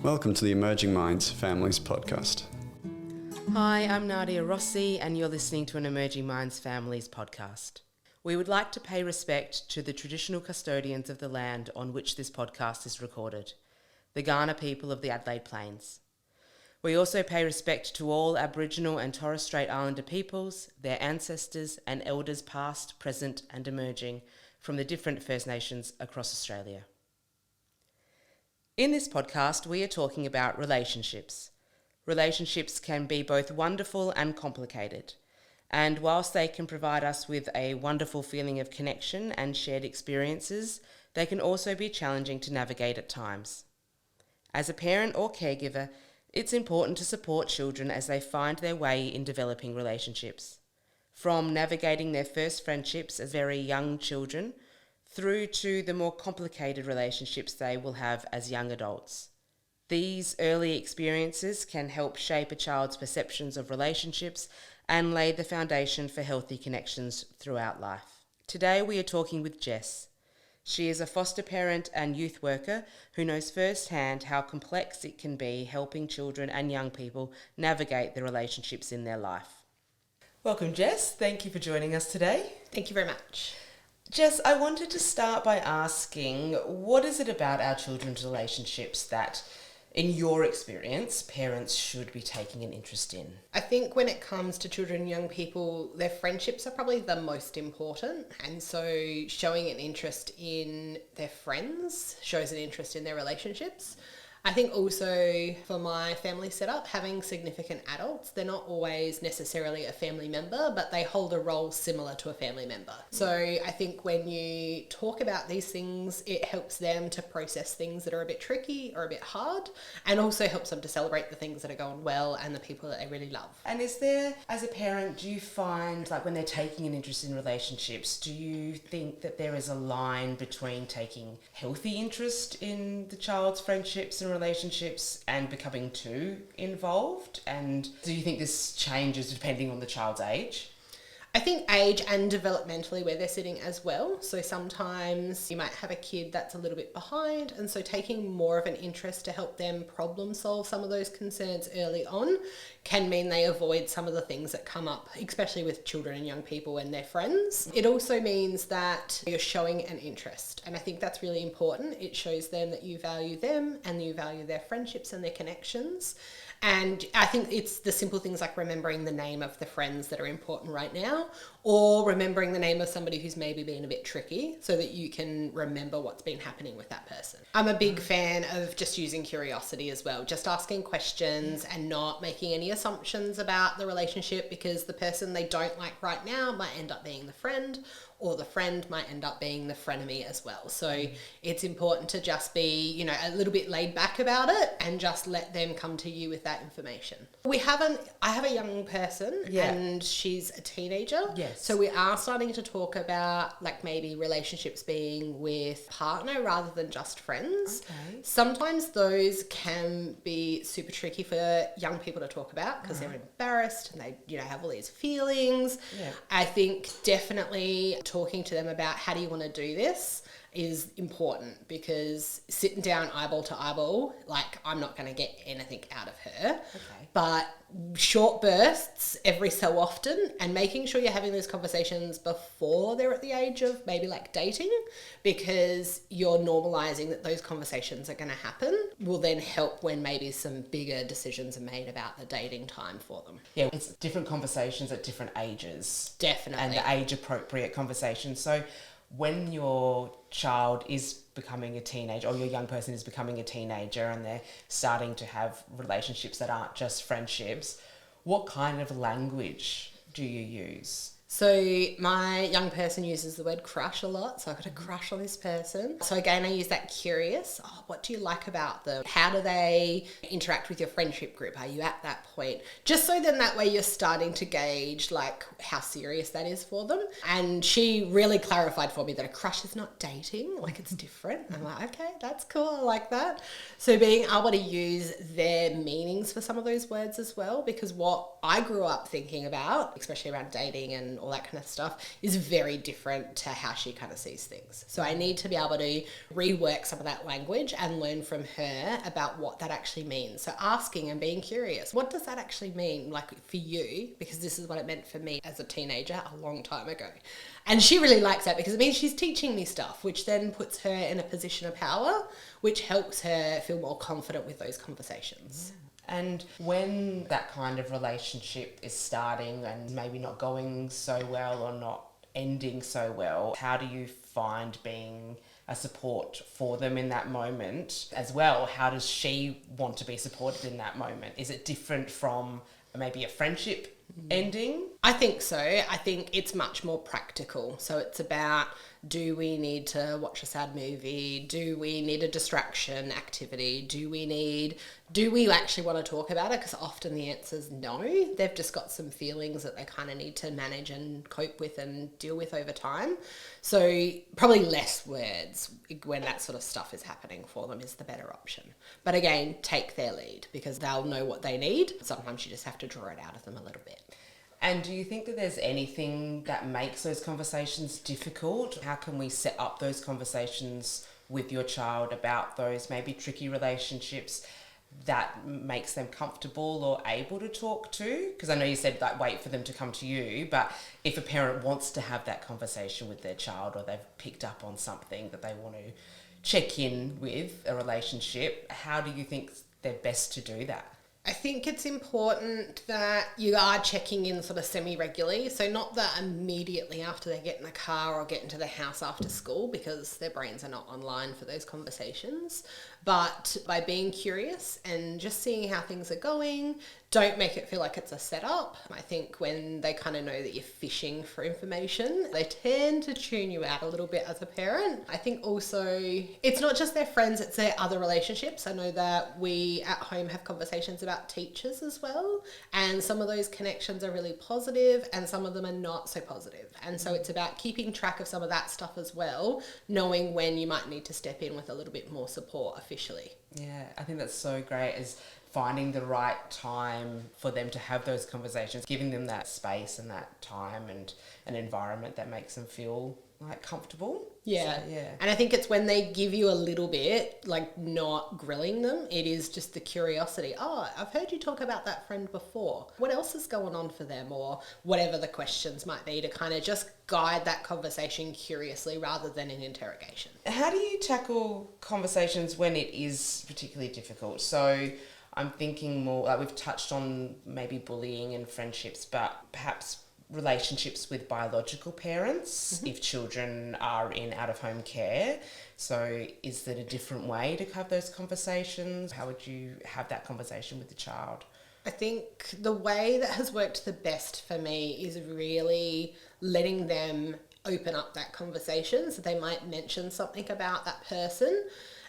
Welcome to the Emerging Minds Families podcast. Hi, I'm Nadia Rossi and you're listening to an Emerging Minds Families podcast. We would like to pay respect to the traditional custodians of the land on which this podcast is recorded, the Kaurna people of the Adelaide Plains. We also pay respect to all Aboriginal and Torres Strait Islander peoples, their ancestors and elders past, present and emerging from the different First Nations across Australia. In this podcast, we are talking about relationships. Relationships can be both wonderful and complicated, and whilst they can provide us with a wonderful feeling of connection and shared experiences, they can also be challenging to navigate at times. As a parent or caregiver, it's important to support children as they find their way in developing relationships. From navigating their first friendships as very young children, through to the more complicated relationships they will have as young adults. These early experiences can help shape a child's perceptions of relationships and lay the foundation for healthy connections throughout life. Today we are talking with Jess. She is a foster parent and youth worker who knows firsthand how complex it can be helping children and young people navigate the relationships in their life. Welcome, Jess. Thank you for joining us today. Thank you very much. Jess, I wanted to start by asking, what is it about our children's relationships that, in your experience, parents should be taking an interest in? I think when it comes to children and young people, their friendships are probably the most important. And so showing an interest in their friends shows an interest in their relationships. I think also for my family setup, having significant adults, they're not always necessarily a family member, but they hold a role similar to a family member. So I think when you talk about these things, it helps them to process things that are a bit tricky or a bit hard, and also helps them to celebrate the things that are going well and the people that they really love. And is there, as a parent, do you find, like when they're taking an interest in relationships, do you think that there is a line between taking healthy interest in the child's friendships and relationships and becoming too involved? And do you think this changes depending on the child's age? I think age and developmentally where they're sitting as well. So sometimes you might have a kid that's a little bit behind, and so taking more of an interest to help them problem solve some of those concerns early on can mean they avoid some of the things that come up, especially with children and young people and their friends. It also means that you're showing an interest, and I think that's really important. It shows them that you value them and you value their friendships and their connections. And I think it's the simple things like remembering the name of the friends that are important right now, or remembering the name of somebody who's maybe been a bit tricky so that you can remember what's been happening with that person. I'm a big fan of just using curiosity as well, just asking questions and not making any assumptions about the relationship, because the person they don't like right now might end up being the friend, or the friend might end up being the frenemy as well. So it's important to just be, a little bit laid back about it and just let them come to you with that information. I have a young person and she's a teenager. Yes. So we are starting to talk about like maybe relationships being with partner rather than just friends. Okay. Sometimes those can be super tricky for young people to talk about because they're embarrassed and they, have all these feelings. Yeah. I think definitely talking to them about how do you want to do this is important, because sitting down eyeball to eyeball, like I'm not going to get anything out of her. Okay. But short bursts every so often, and making sure you're having those conversations before they're at the age of maybe like dating, because you're normalizing that those conversations are going to happen, will then help when maybe some bigger decisions are made about the dating time for them. Yeah, it's different conversations at different ages. Definitely. And the age appropriate conversations. So when your child is becoming a teenager, or your young person is becoming a teenager and they're starting to have relationships that aren't just friendships, what kind of language do you use? So my young person uses the word crush a lot. So I've got a crush on this person. So again, I use that curious. Oh, what do you like about them? How do they interact with your friendship group? Are you at that point? Just so then that way you're starting to gauge like how serious that is for them. And she really clarified for me that a crush is not dating, like it's different. I'm like, okay, that's cool. I like that. So being able to use their meanings for some of those words as well, because what I grew up thinking about, especially around dating and all that kind of stuff, is very different to how she kind of sees things. So I need to be able to rework some of that language and learn from her about what that actually means. So asking and being curious, what does that actually mean, like for you? Because this is what it meant for me as a teenager a long time ago. And she really likes that because it means she's teaching me stuff, which then puts her in a position of power, which helps her feel more confident with those conversations. And when that kind of relationship is starting and maybe not going so well or not ending so well, how do you find being a support for them in that moment as well? How does she want to be supported in that moment? Is it different from maybe a friendship ending? I think so. I think it's much more practical. So it's about, do we need to watch a sad movie? Do we need a distraction activity? Do we actually want to talk about it? Because often the answer is no. They've just got some feelings that they kind of need to manage and cope with and deal with over time. So probably less words when that sort of stuff is happening for them is the better option. But again, take their lead because they'll know what they need. Sometimes you just have to draw it out of them a little bit. And do you think that there's anything that makes those conversations difficult? How can we set up those conversations with your child about those maybe tricky relationships that makes them comfortable or able to talk to? Because I know you said like wait for them to come to you, but if a parent wants to have that conversation with their child or they've picked up on something that they want to check in with a relationship, how do you think they're best to do that? I think it's important that you are checking in sort of semi-regularly. So not that immediately after they get in the car or get into the house after school because their brains are not online for those conversations. But by being curious and just seeing how things are going, don't make it feel like it's a setup. I think when they kind of know that you're fishing for information, they tend to tune you out a little bit as a parent. I think also it's not just their friends, it's their other relationships. I know that we at home have conversations about teachers as well. And some of those connections are really positive and some of them are not so positive. And so it's about keeping track of some of that stuff as well, knowing when you might need to step in with a little bit more support officially. Yeah, I think that's so great, is finding the right time for them to have those conversations, giving them that space and that time and an environment that makes them feel like comfortable. Yeah. So, yeah. And I think it's when they give you a little bit, like not grilling them, it is just the curiosity. Oh, I've heard you talk about that friend before. What else is going on for them? Or whatever the questions might be, to kind of just guide that conversation curiously rather than an interrogation. How do you tackle conversations when it is particularly difficult? So I'm thinking more, like we've touched on maybe bullying and friendships, but perhaps relationships with biological parents, if children are in out-of-home care. So is there a different way to have those conversations? How would you have that conversation with the child? I think the way that has worked the best for me is really letting them open up that conversation. So they might mention something about that person,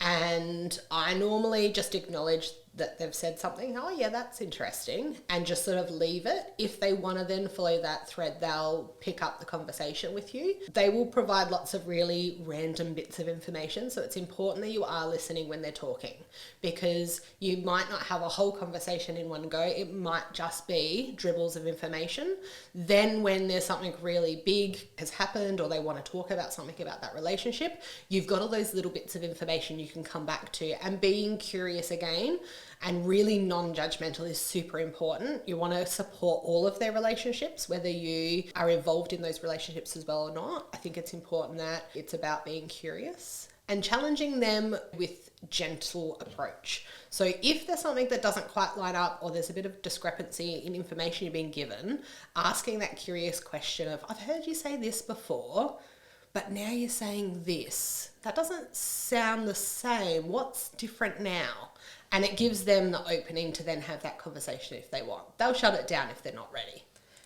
and I normally just acknowledge that they've said something, oh yeah, that's interesting, and just sort of leave it. If they want to then follow that thread, they'll pick up the conversation with you. They will provide lots of really random bits of information, so it's important that you are listening when they're talking, because you might not have a whole conversation in one go. It might just be dribbles of information. Then when there's something really big has happened or they want to talk about something about that relationship, you've got all those little bits of information you can come back to. And being curious again and really non-judgmental is super important. You want to support all of their relationships, whether you are involved in those relationships as well or not. I think it's important that it's about being curious and challenging them with gentle approach. So if there's something that doesn't quite line up or there's a bit of discrepancy in information you've been given, asking that curious question of, I've heard you say this before, but now you're saying this. That doesn't sound the same. What's different now? And it gives them the opening to then have that conversation if they want. They'll shut it down if they're not ready.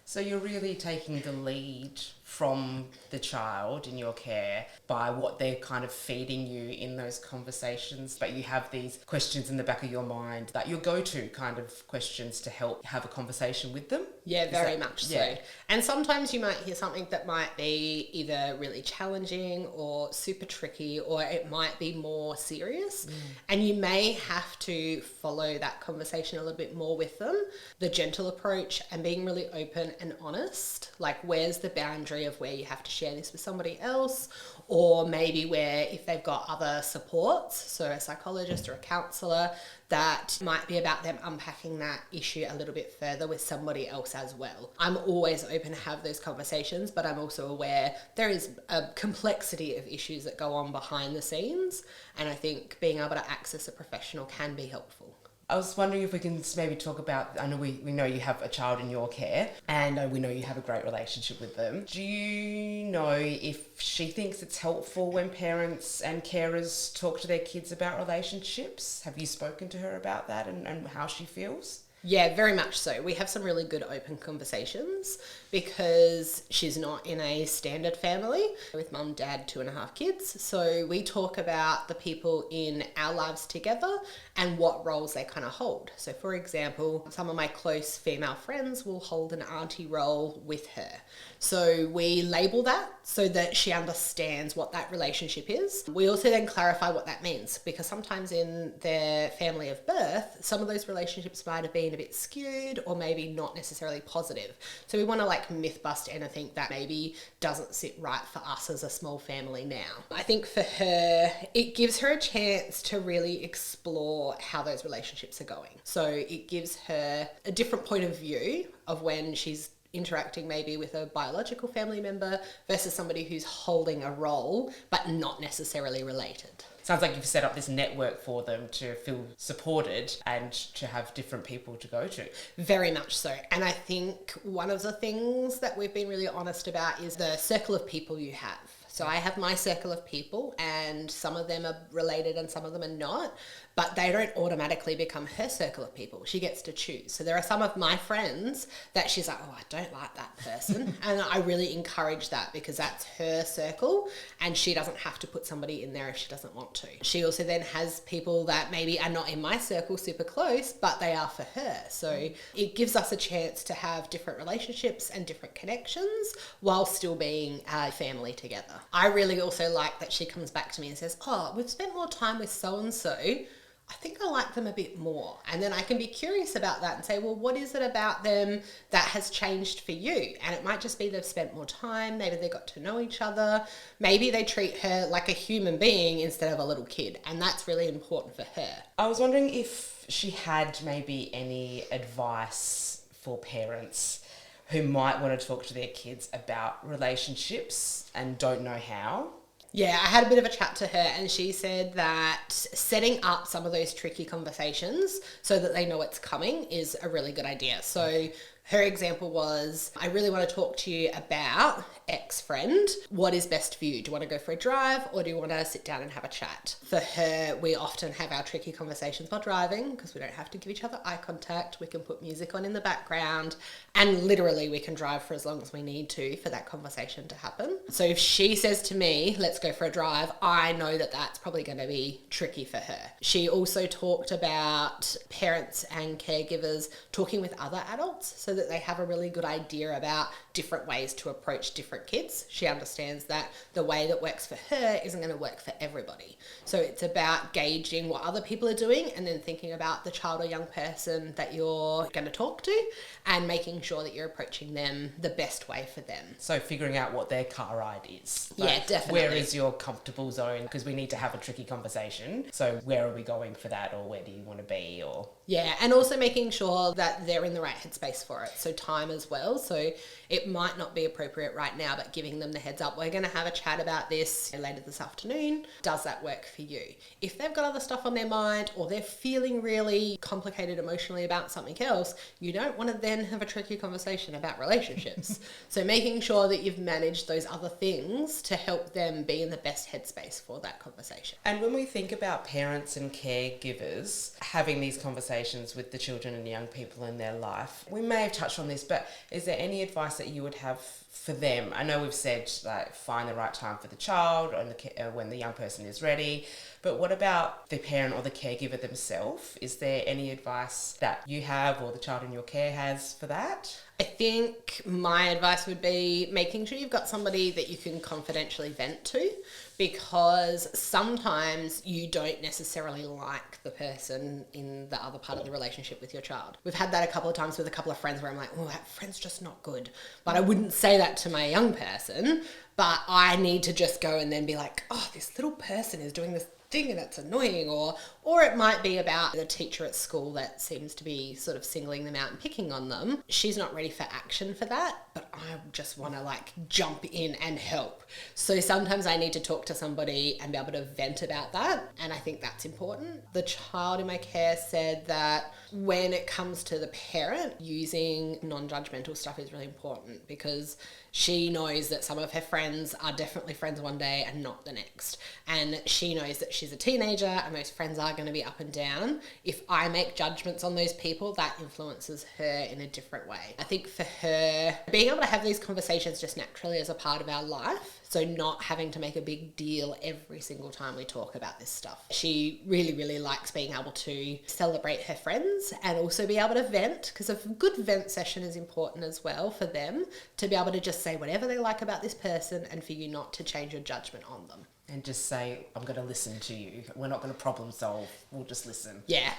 So you're really taking the lead from the child in your care by what they're kind of feeding you in those conversations, but you have these questions in the back of your mind that your go-to kind of questions to help have a conversation with them. Yeah, very much so. Yeah. And sometimes you might hear something that might be either really challenging or super tricky, or it might be more serious. And you may have to follow that conversation a little bit more with them. The gentle approach and being really open and honest, like where's the boundary of where you have to share this with somebody else, or maybe where if they've got other supports, so a psychologist or a counsellor, that might be about them unpacking that issue a little bit further with somebody else as well. I'm always open to have those conversations, but I'm also aware there is a complexity of issues that go on behind the scenes, and I think being able to access a professional can be helpful. I was wondering if we can maybe talk about, I know we know you have a child in your care, and we know you have a great relationship with them. Do you know if she thinks it's helpful when parents and carers talk to their kids about relationships? Have you spoken to her about that and how she feels? Yeah, very much so. We have some really good open conversations because she's not in a standard family with mum, dad, 2.5 kids. So we talk about the people in our lives together and what roles they kind of hold. So for example, some of my close female friends will hold an auntie role with her. So we label that so that she understands what that relationship is. We also then clarify what that means, because sometimes in their family of birth, some of those relationships might have been a bit skewed or maybe not necessarily positive. So we want to myth bust anything that maybe doesn't sit right for us as a small family now. I think for her, it gives her a chance to really explore how those relationships are going. So it gives her a different point of view of when she's interacting maybe with a biological family member versus somebody who's holding a role but not necessarily related. Sounds like you've set up this network for them to feel supported and to have different people to go to. Very much so. And I think one of the things that we've been really honest about is the circle of people you have. So I have my circle of people, and some of them are related and some of them are not, but they don't automatically become her circle of people. She gets to choose. So there are some of my friends that she's like, oh, I don't like that person. And I really encourage that because that's her circle and she doesn't have to put somebody in there if she doesn't want to. She also then has people that maybe are not in my circle super close, but they are for her. So it gives us a chance to have different relationships and different connections while still being a family together. I really also like that she comes back to me and says, oh, we've spent more time with so-and-so. I think I like them a bit more. And then I can be curious about that and say, well, what is it about them that has changed for you? And it might just be they've spent more time. Maybe they got to know each other. Maybe they treat her like a human being instead of a little kid. And that's really important for her. I was wondering if she had maybe any advice for parents who might want to talk to their kids about relationships and don't know how. Yeah, I had a bit of a chat to her and she said that setting up some of those tricky conversations so that they know it's coming is a really good idea. So her example was, I really want to talk to you about X friend. What is best for you? Do you want to go for a drive or do you want to sit down and have a chat? For her, we often have our tricky conversations while driving because we don't have to give each other eye contact. We can put music on in the background and literally we can drive for as long as we need to for that conversation to happen. So if she says to me, let's go for a drive, I know that that's probably going to be tricky for her. She also talked about parents and caregivers talking with other adults so that they have a really good idea about different ways to approach different kids. She understands that the way that works for her isn't going to work for everybody. So it's about gauging what other people are doing and then thinking about the child or young person that you're going to talk to and making sure that you're approaching them the best way for them. So figuring out what their car ride is. Yeah, definitely. Where is your comfortable zone? Because we need to have a tricky conversation. So where are we going for that, or where do you want to be? Or yeah, and also making sure that they're in the right headspace for it. So time as well. So it might not be appropriate right now, but giving them the heads up, we're going to have a chat about this later this afternoon. Does that work for you? If they've got other stuff on their mind or they're feeling really complicated emotionally about something else, you don't want to then have a tricky conversation about relationships. So making sure that you've managed those other things to help them be in the best headspace for that conversation. And when we think about parents and caregivers having these conversations with the children and young people in their life, we may you've touched on this, but is there any advice that you would have for them? I know we've said like find the right time for the child and when the young person is ready, but what about the parent or the caregiver themselves? Is there any advice that you have or the child in your care has for that? I think my advice would be making sure you've got somebody that you can confidentially vent to, because sometimes you don't necessarily like the person in the other part of the relationship with your child. We've had that a couple of times with a couple of friends where I'm like, oh, that friend's just not good. But I wouldn't say that to my young person, but I need to just go and then be like, oh, this little person is doing this thing and that's annoying, or it might be about the teacher at school that seems to be sort of singling them out and picking on them. She's not ready for action for that, but I just want to like jump in and help. So sometimes I need to talk to somebody and be able to vent about that, and I think that's important. The child in my care said that when it comes to the parent, using non-judgmental stuff is really important, because she knows that some of her friends are definitely friends one day and not the next. And she knows that she's a teenager and those friends are going to be up and down. If I make judgments on those people, that influences her in a different way. I think for her, being able to have these conversations just naturally as a part of our life, so not having to make a big deal every single time we talk about this stuff. She really, really likes being able to celebrate her friends and also be able to vent, because a good vent session is important as well for them, to be able to just say whatever they like about this person and for you not to change your judgment on them. And just say, I'm going to listen to you. We're not going to problem solve. We'll just listen. Yeah,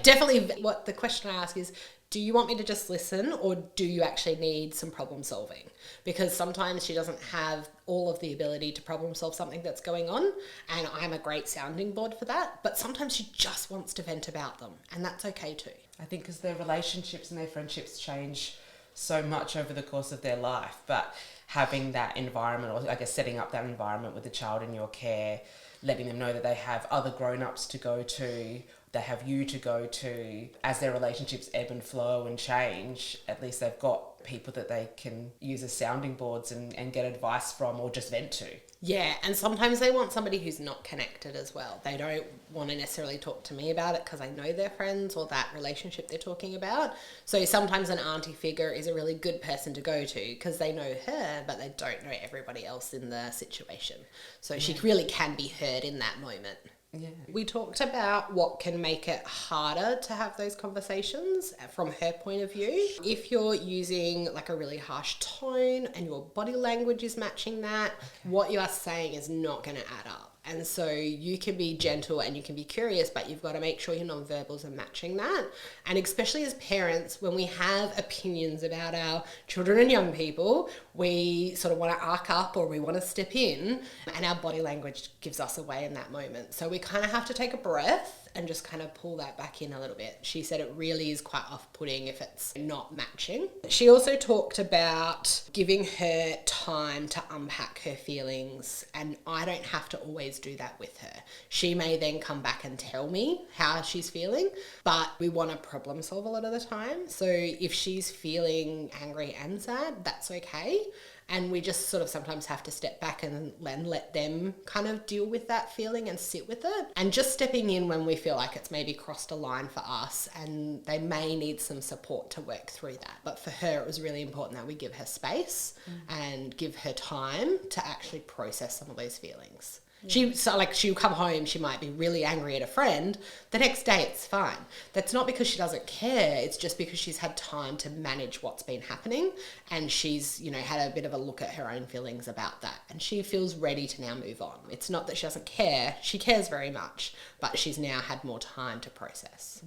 definitely. What the question I ask is, do you want me to just listen, or do you actually need some problem solving? Because sometimes she doesn't have all of the ability to problem solve something that's going on, and I'm a great sounding board for that, but sometimes she just wants to vent about them, and that's okay too. I think because their relationships and their friendships change so much over the course of their life, but having that environment, or I guess setting up that environment with the child in your care, letting them know that they have other grown-ups to go to, they have you to go to, as their relationships ebb and flow and change, at least they've got people that they can use as sounding boards and get advice from, or just vent to. Yeah, and sometimes they want somebody who's not connected as well. They don't want to necessarily talk to me about it because I know they're friends or that relationship they're talking about. So sometimes an auntie figure is a really good person to go to because they know her, but they don't know everybody else in the situation. So she really can be heard in that moment. Yeah. We talked about what can make it harder to have those conversations from her point of view. If you're using like a really harsh tone and your body language is matching that, what you are saying is not going to add up. And so you can be gentle and you can be curious, but you've got to make sure your nonverbals are matching that. And especially as parents, when we have opinions about our children and young people, we sort of want to arc up or we want to step in, and our body language gives us away in that moment. So we kind of have to take a breath and just kind of pull that back in a little bit. She said it really is quite off-putting if it's not matching. She also talked about giving her time to unpack her feelings, and I don't have to always do that with her. She may then come back and tell me how she's feeling, but we want to problem solve a lot of the time. So if she's feeling angry and sad, that's okay. And we just sort of sometimes have to step back and let them kind of deal with that feeling and sit with it. And just stepping in when we feel like it's maybe crossed a line for us and they may need some support to work through that. But for her, it was really important that we give her space and give her time to actually process some of those feelings. She'll come home, she might be really angry at a friend. The next day it's fine. That's not because she doesn't care, it's just because she's had time to manage what's been happening, and she's, had a bit of a look at her own feelings about that, and she feels ready to now move on. It's not that she doesn't care, she cares very much, but she's now had more time to process.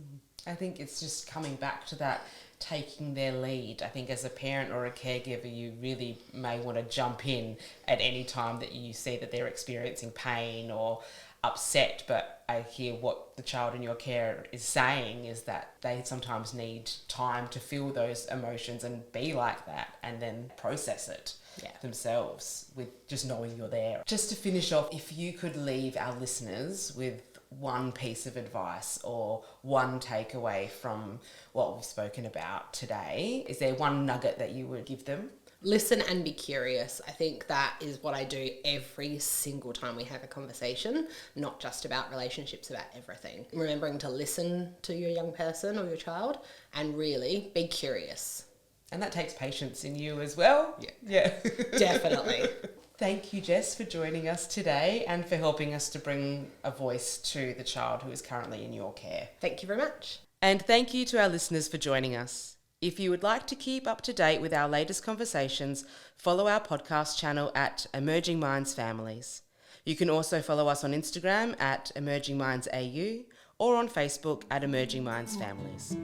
I think it's just coming back to that, taking their lead. I think as a parent or a caregiver, you really may want to jump in at any time that you see that they're experiencing pain or upset. But I hear what the child in your care is saying is that they sometimes need time to feel those emotions and be like that and then process it themselves with just knowing you're there. Just to finish off, if you could leave our listeners with one piece of advice or one takeaway from what we've spoken about today, is there one nugget that you would give them? Listen and be curious. I think that is what I do every single time we have a conversation, not just about relationships, about everything. Remembering to listen to your young person or your child and really be curious. And that takes patience in you as well. Yeah. Definitely. Thank you, Jess, for joining us today and for helping us to bring a voice to the child who is currently in your care. Thank you very much. And thank you to our listeners for joining us. If you would like to keep up to date with our latest conversations, follow our podcast channel at Emerging Minds Families. You can also follow us on Instagram at Emerging Minds AU or on Facebook at Emerging Minds Families.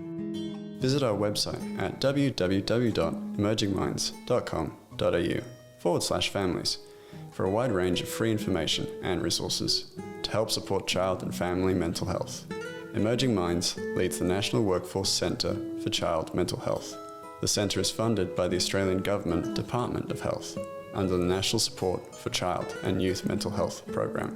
Visit our website at www.emergingminds.com.au/families for a wide range of free information and resources to help support child and family mental health. Emerging Minds leads the National Workforce Centre for Child Mental Health. The centre is funded by the Australian Government Department of Health under the National Support for Child and Youth Mental Health program.